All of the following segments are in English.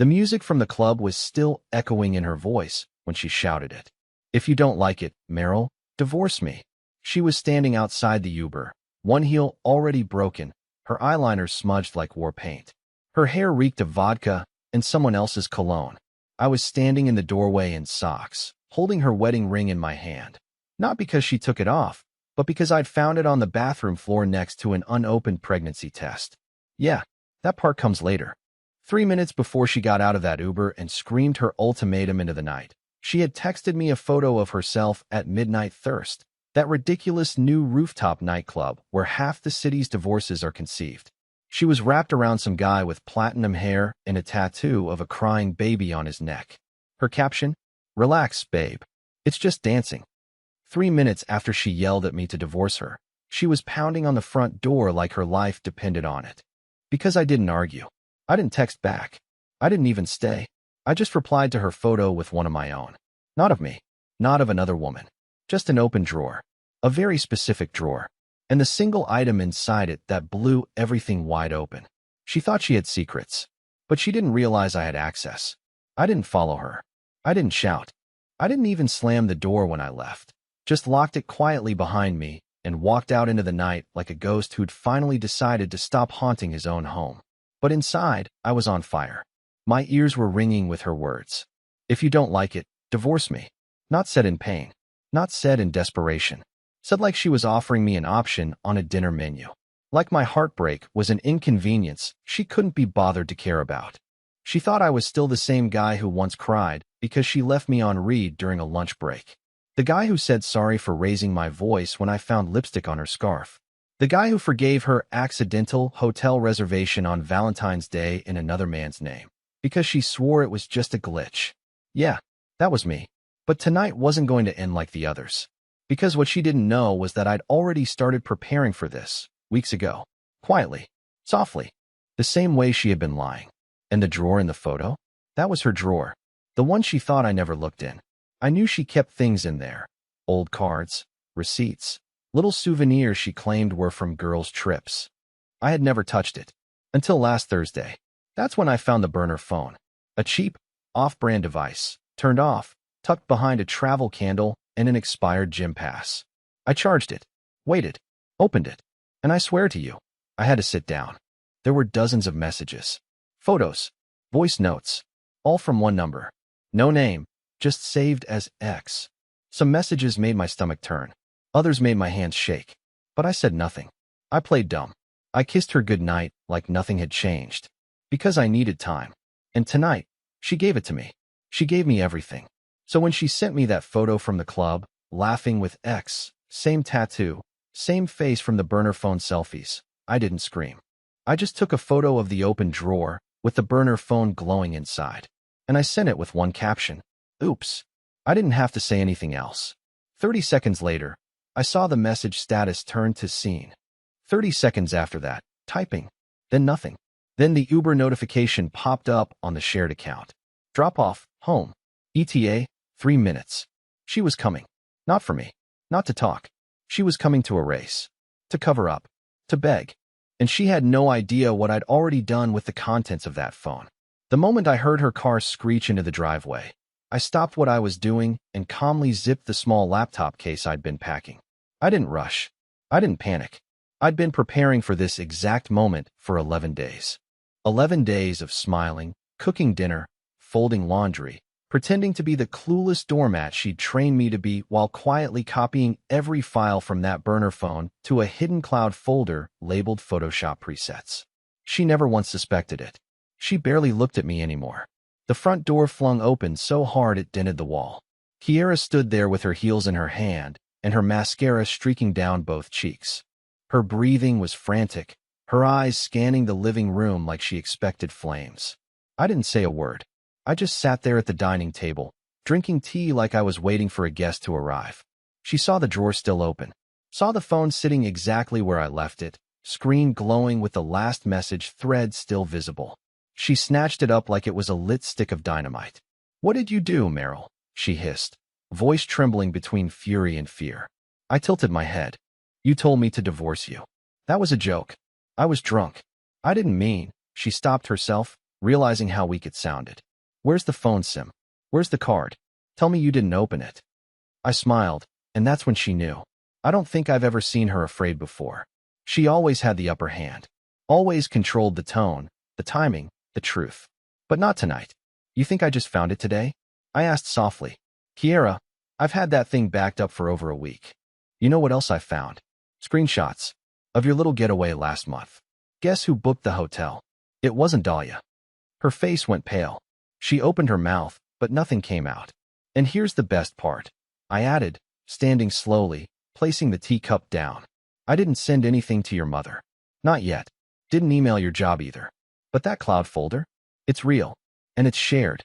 The music from the club was still echoing in her voice when she shouted it. "If you don't like it, Meryl, divorce me." She was standing outside the Uber, one heel already broken, her eyeliner smudged like war paint. Her hair reeked of vodka and someone else's cologne. I was standing in the doorway in socks, holding her wedding ring in my hand. Not because she took it off, but because I'd found it on the bathroom floor next to an unopened pregnancy test. Yeah, that part comes later. 3 minutes before she got out of that Uber and screamed her ultimatum into the night, she had texted me a photo of herself at Midnight Thirst, that ridiculous new rooftop nightclub where half the city's divorces are conceived. She was wrapped around some guy with platinum hair and a tattoo of a crying baby on his neck. Her caption? "Relax, babe. It's just dancing." 3 minutes after she yelled at me to divorce her, she was pounding on the front door like her life depended on it. Because I didn't argue. I didn't text back. I didn't even stay. I just replied to her photo with one of my own. Not of me. Not of another woman. Just an open drawer. A very specific drawer. And the single item inside it that blew everything wide open. She thought she had secrets. But she didn't realize I had access. I didn't follow her. I didn't shout. I didn't even slam the door when I left. Just locked it quietly behind me and walked out into the night like a ghost who'd finally decided to stop haunting his own home. But inside, I was on fire. My ears were ringing with her words. "If you don't like it, divorce me." Not said in pain. Not said in desperation. Said like she was offering me an option on a dinner menu. Like my heartbreak was an inconvenience she couldn't be bothered to care about. She thought I was still the same guy who once cried because she left me on read during a lunch break. The guy who said sorry for raising my voice when I found lipstick on her scarf. The guy who forgave her accidental hotel reservation on Valentine's Day in another man's name. Because she swore it was just a glitch. Yeah, that was me. But tonight wasn't going to end like the others. Because what she didn't know was that I'd already started preparing for this, weeks ago. Quietly. Softly. The same way she had been lying. And the drawer in the photo? That was her drawer. The one she thought I never looked in. I knew she kept things in there. Old cards, receipts, little souvenirs she claimed were from girls' trips. I had never touched it. Until last Thursday. That's when I found the burner phone. A cheap, off-brand device, turned off, tucked behind a travel candle and an expired gym pass. I charged it, waited, opened it, and I swear to you, I had to sit down. There were dozens of messages, photos, voice notes, all from one number. No name, just saved as X. Some messages made my stomach turn. Others made my hands shake. But I said nothing. I played dumb. I kissed her goodnight like nothing had changed. Because I needed time. And tonight, she gave it to me. She gave me everything. So when she sent me that photo from the club, laughing with X, same tattoo, same face from the burner phone selfies, I didn't scream. I just took a photo of the open drawer with the burner phone glowing inside. And I sent it with one caption. Oops. I didn't have to say anything else. 30 seconds later, I saw the message status turn to seen. 30 seconds after that, typing. Then nothing. Then the Uber notification popped up on the shared account. Drop off, home. ETA, 3 minutes. She was coming. Not for me. Not to talk. She was coming to erase. To cover up. To beg. And she had no idea what I'd already done with the contents of that phone. The moment I heard her car screech into the driveway, I stopped what I was doing and calmly zipped the small laptop case I'd been packing. I didn't rush. I didn't panic. I'd been preparing for this exact moment for 11 days. 11 days of smiling, cooking dinner, folding laundry, pretending to be the clueless doormat she'd trained me to be while quietly copying every file from that burner phone to a hidden cloud folder labeled Photoshop presets. She never once suspected it. She barely looked at me anymore. The front door flung open so hard it dented the wall. Kiera stood there with her heels in her hand and her mascara streaking down both cheeks. Her breathing was frantic, her eyes scanning the living room like she expected flames. I didn't say a word. I just sat there at the dining table, drinking tea like I was waiting for a guest to arrive. She saw the drawer still open, saw the phone sitting exactly where I left it, screen glowing with the last message thread still visible. She snatched it up like it was a lit stick of dynamite. "What did you do, Meryl?" she hissed, voice trembling between fury and fear. I tilted my head. "You told me to divorce you." That was a joke. I was drunk. I didn't mean. She stopped herself, realizing how weak it sounded. Where's the phone sim? Where's the card? Tell me you didn't open it. I smiled, and that's when she knew. I don't think I've ever seen her afraid before. She always had the upper hand. Always controlled the tone, the timing, the truth. But not tonight. You think I just found it today? I asked softly. Kiera, I've had that thing backed up for over a week. You know what else I found? Screenshots of your little getaway last month. Guess who booked the hotel? It wasn't Dahlia. Her face went pale. She opened her mouth, but nothing came out. And here's the best part. I added, standing slowly, placing the teacup down. I didn't send anything to your mother. Not yet. Didn't email your job either. But that cloud folder? It's real. And it's shared.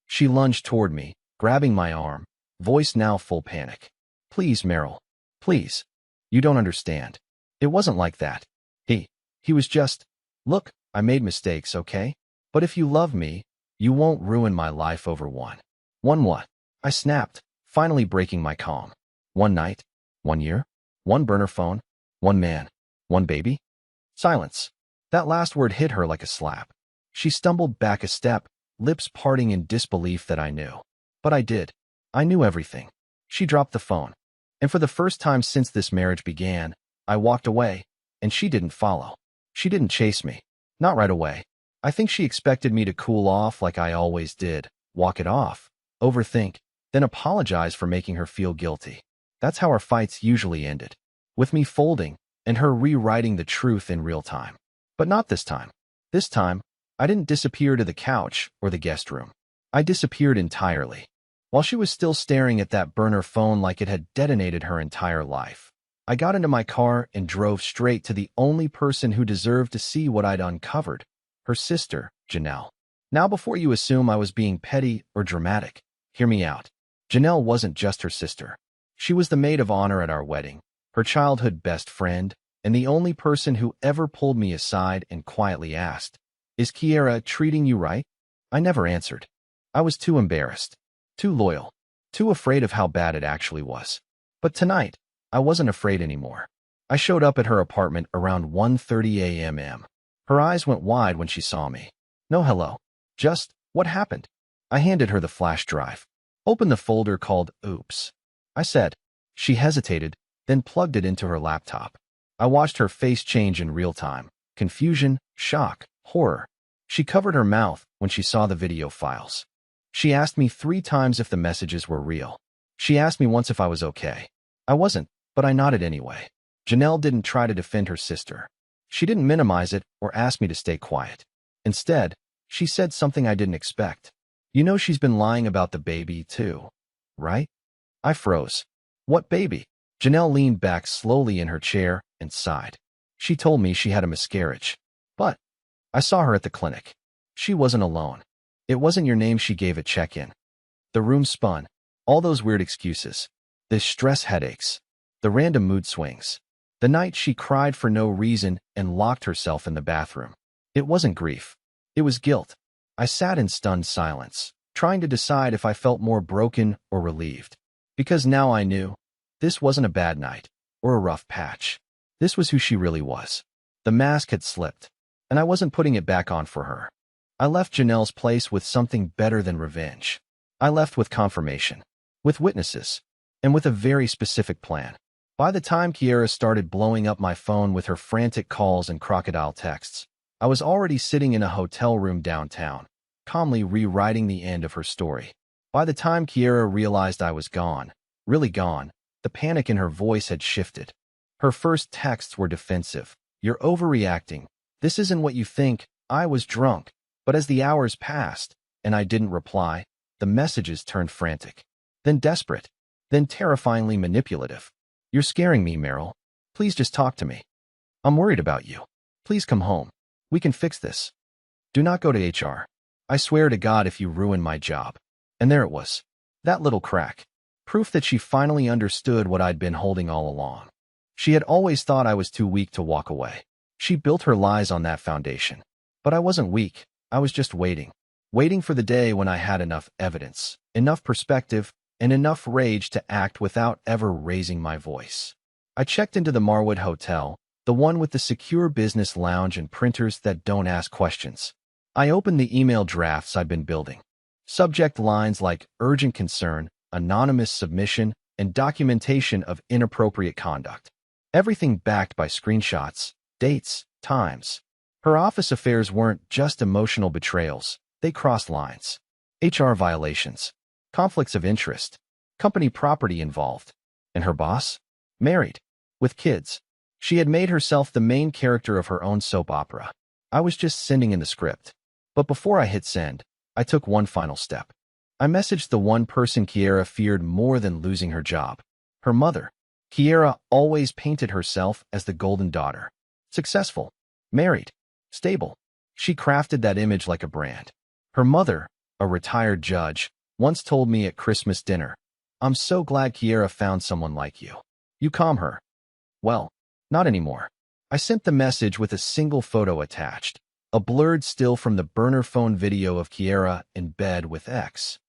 She lunged toward me, grabbing my arm, voice now full panic. Please, Meryl. Please. You don't understand. It wasn't like that. He was just, look, I made mistakes, okay? But if you love me, you won't ruin my life over one. One what? I snapped, finally breaking my calm. One night? 1 year? One burner phone? One man? One baby? Silence. That last word hit her like a slap. She stumbled back a step, lips parting in disbelief that I knew. But I did. I knew everything. She dropped the phone. And for the first time since this marriage began, I walked away, and she didn't follow. She didn't chase me. Not right away. I think she expected me to cool off like I always did, walk it off, overthink, then apologize for making her feel guilty. That's how our fights usually ended, with me folding and her rewriting the truth in real time. But not this time. This time, I didn't disappear to the couch or the guest room. I disappeared entirely. While she was still staring at that burner phone like it had detonated her entire life, I got into my car and drove straight to the only person who deserved to see what I'd uncovered, her sister, Janelle. Now before you assume I was being petty or dramatic, hear me out. Janelle wasn't just her sister. She was the maid of honor at our wedding, her childhood best friend, and the only person who ever pulled me aside and quietly asked, "Is Kiera treating you right?" I never answered. I was too embarrassed, too loyal, too afraid of how bad it actually was. But tonight, I wasn't afraid anymore. I showed up at her apartment around 1:30 a.m. Her eyes went wide when she saw me. No hello. Just, what happened? I handed her the flash drive. Open the folder called Oops, I said. She hesitated, then plugged it into her laptop. I watched her face change in real time. Confusion, shock, horror. She covered her mouth when she saw the video files. She asked me 3 times if the messages were real. She asked me once if I was okay. I wasn't, but I nodded anyway. Janelle didn't try to defend her sister. She didn't minimize it or ask me to stay quiet. Instead, she said something I didn't expect. You know she's been lying about the baby, too, right? I froze. What baby? Janelle leaned back slowly in her chair and sighed. She told me she had a miscarriage. But I saw her at the clinic. She wasn't alone. It wasn't your name she gave at check-in. The room spun. All those weird excuses. The stress headaches. The random mood swings. The night she cried for no reason and locked herself in the bathroom. It wasn't grief. It was guilt. I sat in stunned silence, trying to decide if I felt more broken or relieved. Because now I knew. This wasn't a bad night, or a rough patch. This was who she really was. The mask had slipped, and I wasn't putting it back on for her. I left Janelle's place with something better than revenge. I left with confirmation, with witnesses, and with a very specific plan. By the time Kiera started blowing up my phone with her frantic calls and crocodile texts, I was already sitting in a hotel room downtown, calmly rewriting the end of her story. By the time Kiera realized I was gone, really gone, the panic in her voice had shifted. Her first texts were defensive. You're overreacting. This isn't what you think. I was drunk. But as the hours passed, and I didn't reply, the messages turned frantic, then desperate, then terrifyingly manipulative. You're scaring me, Meryl. Please just talk to me. I'm worried about you. Please come home. We can fix this. Do not go to HR. I swear to God if you ruin my job. And there it was. That little crack. Proof that she finally understood what I'd been holding all along. She had always thought I was too weak to walk away. She built her lies on that foundation. But I wasn't weak. I was just waiting. Waiting for the day when I had enough evidence, enough perspective, and enough rage to act without ever raising my voice. I checked into the Marwood Hotel, the one with the secure business lounge and printers that don't ask questions. I opened the email drafts I'd been building. Subject lines like urgent concern, anonymous submission, and documentation of inappropriate conduct. Everything backed by screenshots, dates, times. Her office affairs weren't just emotional betrayals, they crossed lines. HR violations, conflicts of interest, company property involved. And her boss? Married. With kids. She had made herself the main character of her own soap opera. I was just sending in the script. But before I hit send, I took one final step. I messaged the one person Kiera feared more than losing her job. Her mother. Kiera always painted herself as the golden daughter. Successful. Married. Stable. She crafted that image like a brand. Her mother, a retired judge, once told me at Christmas dinner, "I'm so glad Kiera found someone like you. You calm her." Well, not anymore. I sent the message with a single photo attached, a blurred still from the burner phone video of Kiera in bed with X.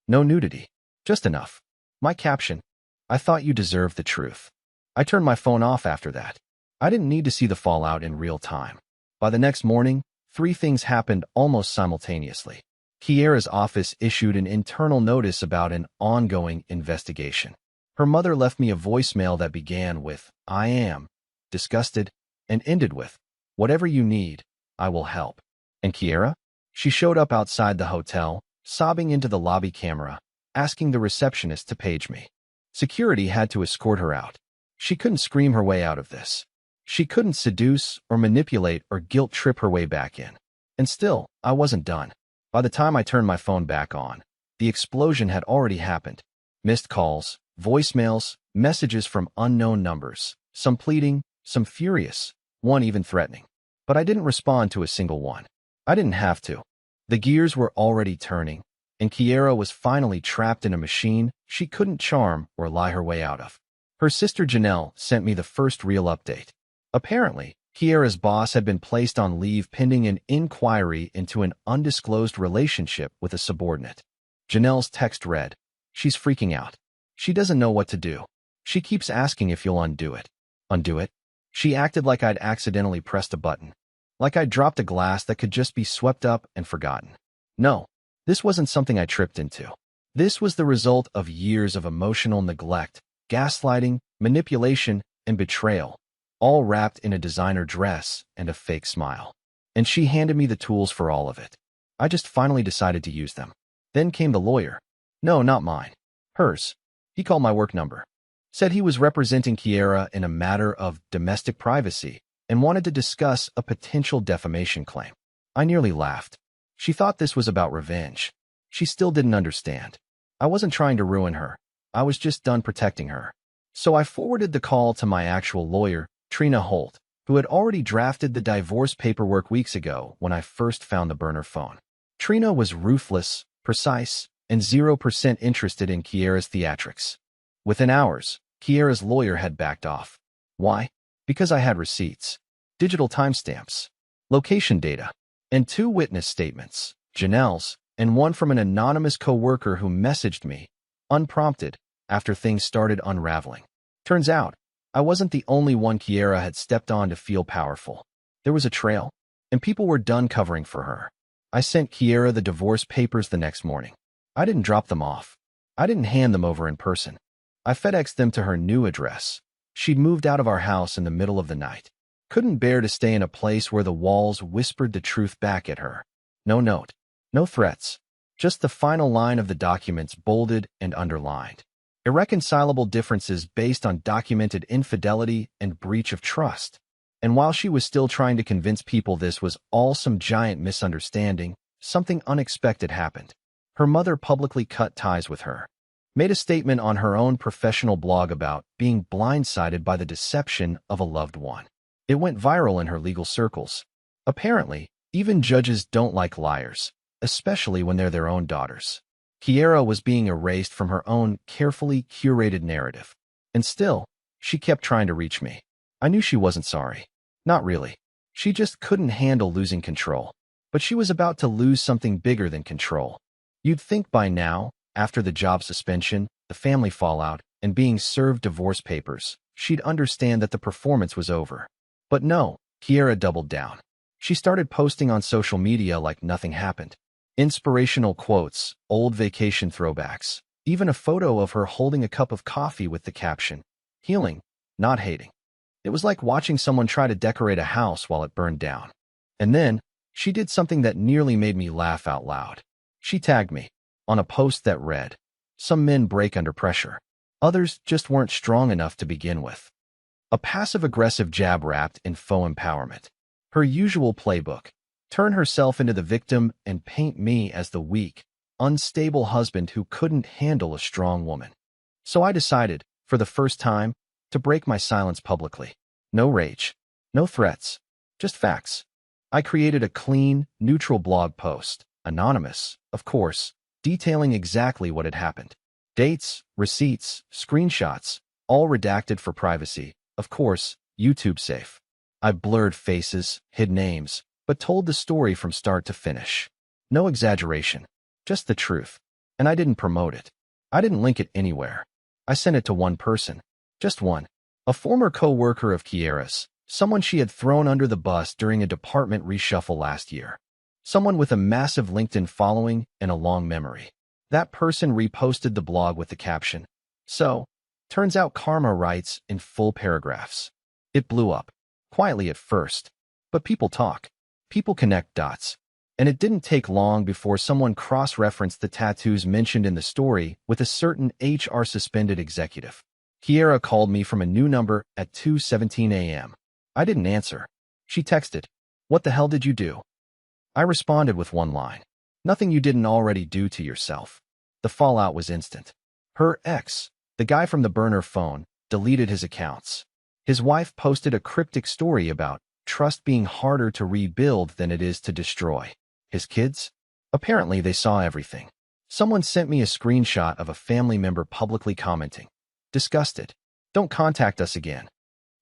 No nudity. Just enough. My caption, "I thought you deserved the truth." I turned my phone off after that. I didn't need to see the fallout in real time. By the next morning, 3 things happened almost simultaneously. Kiera's office issued an internal notice about an ongoing investigation. Her mother left me a voicemail that began with, "I am disgusted," and ended with, "Whatever you need, I will help." And Kiera? She showed up outside the hotel, sobbing into the lobby camera, asking the receptionist to page me. Security had to escort her out. She couldn't scream her way out of this. She couldn't seduce or manipulate or guilt-trip her way back in. And still, I wasn't done. By the time I turned my phone back on, the explosion had already happened. Missed calls, voicemails, messages from unknown numbers, some pleading, some furious, one even threatening. But I didn't respond to a single one. I didn't have to. The gears were already turning, and Kiera was finally trapped in a machine she couldn't charm or lie her way out of. Her sister Janelle sent me the first real update. Apparently, Kiera's boss had been placed on leave pending an inquiry into an undisclosed relationship with a subordinate. Janelle's text read, "She's freaking out. She doesn't know what to do. She keeps asking if you'll undo it." Undo it? She acted like I'd accidentally pressed a button. Like I'd dropped a glass that could just be swept up and forgotten. No, this wasn't something I tripped into. This was the result of years of emotional neglect, gaslighting, manipulation, and betrayal, all wrapped in a designer dress and a fake smile. And she handed me the tools for all of it. I just finally decided to use them. Then came the lawyer. No, not mine. Hers. He called my work number. Said he was representing Kiera in a matter of domestic privacy and wanted to discuss a potential defamation claim. I nearly laughed. She thought this was about revenge. She still didn't understand. I wasn't trying to ruin her. I was just done protecting her. So I forwarded the call to my actual lawyer, Trina Holt, who had already drafted the divorce paperwork weeks ago when I first found the burner phone. Trina was ruthless, precise, and 0% interested in Kiera's theatrics. Within hours, Kiera's lawyer had backed off. Why? Because I had receipts, digital timestamps, location data, and 2 witness statements, Janelle's and one from an anonymous coworker who messaged me, unprompted, after things started unraveling. Turns out, I wasn't the only one Kiera had stepped on to feel powerful. There was a trail, and people were done covering for her. I sent Kiera the divorce papers the next morning. I didn't drop them off. I didn't hand them over in person. I FedExed them to her new address. She'd moved out of our house in the middle of the night. Couldn't bear to stay in a place where the walls whispered the truth back at her. No note. No threats. Just the final line of the documents bolded and underlined. Irreconcilable differences based on documented infidelity and breach of trust. And while she was still trying to convince people this was all some giant misunderstanding, something unexpected happened. Her mother publicly cut ties with her. Made a statement on her own professional blog about being blindsided by the deception of a loved one. It went viral in her legal circles. Apparently, even judges don't like liars, especially when they're their own daughters. Kiera was being erased from her own carefully curated narrative. And still, she kept trying to reach me. I knew she wasn't sorry. Not really. She just couldn't handle losing control. But she was about to lose something bigger than control. You'd think by now, after the job suspension, the family fallout, and being served divorce papers, she'd understand that the performance was over. But no, Kiera doubled down. She started posting on social media like nothing happened. Inspirational quotes, old vacation throwbacks, even a photo of her holding a cup of coffee with the caption, "Healing, not hating." It was like watching someone try to decorate a house while it burned down. And then, she did something that nearly made me laugh out loud. She tagged me on a post that read, "Some men break under pressure. Others just weren't strong enough to begin with." A passive-aggressive jab wrapped in faux empowerment. Her usual playbook: turn herself into the victim and paint me as the weak, unstable husband who couldn't handle a strong woman. So I decided, for the first time, to break my silence publicly. No rage, no threats, just facts. I created a clean, neutral blog post, anonymous, of course, detailing exactly what had happened. Dates, receipts, screenshots, all redacted for privacy, of course, YouTube safe. I blurred faces, hid names, but told the story from start to finish. No exaggeration, just the truth. And I didn't promote it. I didn't link it anywhere. I sent it to one person. Just one. A former co-worker of Kiera's, someone she had thrown under the bus during a department reshuffle last year. Someone with a massive LinkedIn following and a long memory. That person reposted the blog with the caption, "So, turns out karma," writes in full paragraphs. It blew up. Quietly at first. But people talk. People connect dots. And it didn't take long before someone cross-referenced the tattoos mentioned in the story with a certain HR suspended executive. Kiera called me from a new number at 2:17 a.m. I didn't answer. She texted, "What the hell did you do?" I responded with one line, "Nothing you didn't already do to yourself." The fallout was instant. Her ex, the guy from the burner phone, deleted his accounts. His wife posted a cryptic story about trust being harder to rebuild than it is to destroy. His kids? Apparently they saw everything. Someone sent me a screenshot of a family member publicly commenting, "Disgusted. Don't contact us again."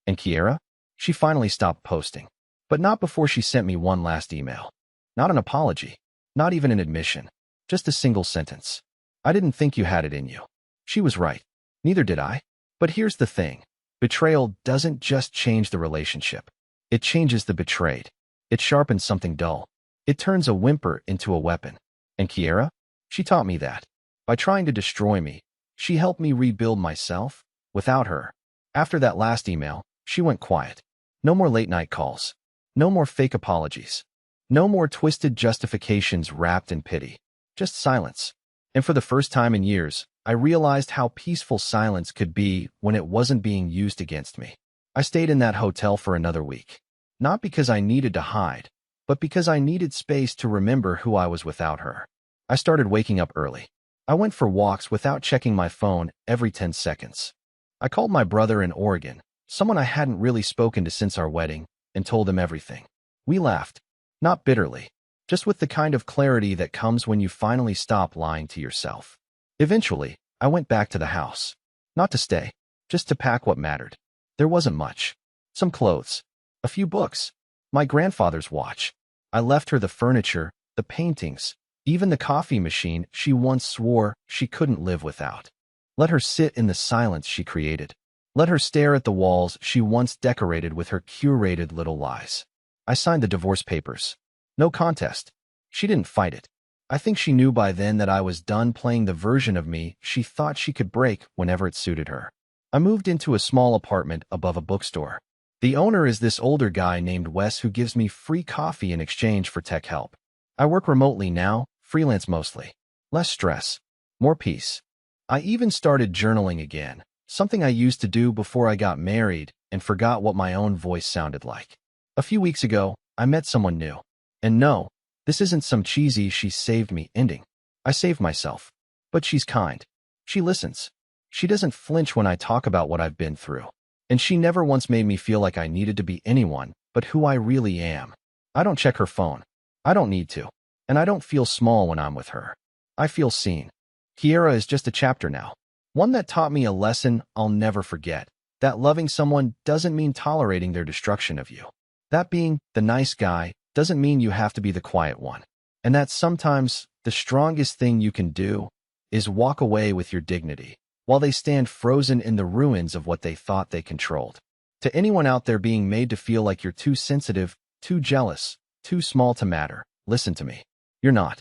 And Kiera? She finally stopped posting. But not before she sent me one last email. Not an apology. Not even an admission. Just a single sentence. "I didn't think you had it in you." She was right. Neither did I. But here's the thing. Betrayal doesn't just change the relationship. It changes the betrayed. It sharpens something dull. It turns a whimper into a weapon. And Kiera? She taught me that. By trying to destroy me, she helped me rebuild myself. Without her, after that last email, she went quiet. No more late-night calls. No more fake apologies. No more twisted justifications wrapped in pity. Just silence. And for the first time in years, I realized how peaceful silence could be when it wasn't being used against me. I stayed in that hotel for another week. Not because I needed to hide, but because I needed space to remember who I was without her. I started waking up early. I went for walks without checking my phone every 10 seconds. I called my brother in Oregon, someone I hadn't really spoken to since our wedding, and told him everything. We laughed. Not bitterly, just with the kind of clarity that comes when you finally stop lying to yourself. Eventually, I went back to the house. Not to stay, just to pack what mattered. There wasn't much. Some clothes. A few books. My grandfather's watch. I left her the furniture, the paintings, even the coffee machine she once swore she couldn't live without. Let her sit in the silence she created. Let her stare at the walls she once decorated with her curated little lies. I signed the divorce papers. No contest. She didn't fight it. I think she knew by then that I was done playing the version of me she thought she could break whenever it suited her. I moved into a small apartment above a bookstore. The owner is this older guy named Wes who gives me free coffee in exchange for tech help. I work remotely now, freelance mostly. Less stress. More peace. I even started journaling again, something I used to do before I got married and forgot what my own voice sounded like. A few weeks ago, I met someone new. And no, this isn't some cheesy "she saved me" ending. I saved myself. But she's kind. She listens. She doesn't flinch when I talk about what I've been through. And she never once made me feel like I needed to be anyone but who I really am. I don't check her phone. I don't need to. And I don't feel small when I'm with her. I feel seen. Kiera is just a chapter now. One that taught me a lesson I'll never forget. That loving someone doesn't mean tolerating their destruction of you. That being the nice guy doesn't mean you have to be the quiet one. And that sometimes the strongest thing you can do is walk away with your dignity, while they stand frozen in the ruins of what they thought they controlled. To anyone out there being made to feel like you're too sensitive, too jealous, too small to matter. Listen to me. You're not.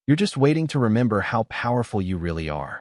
You're just waiting to remember how powerful you really are.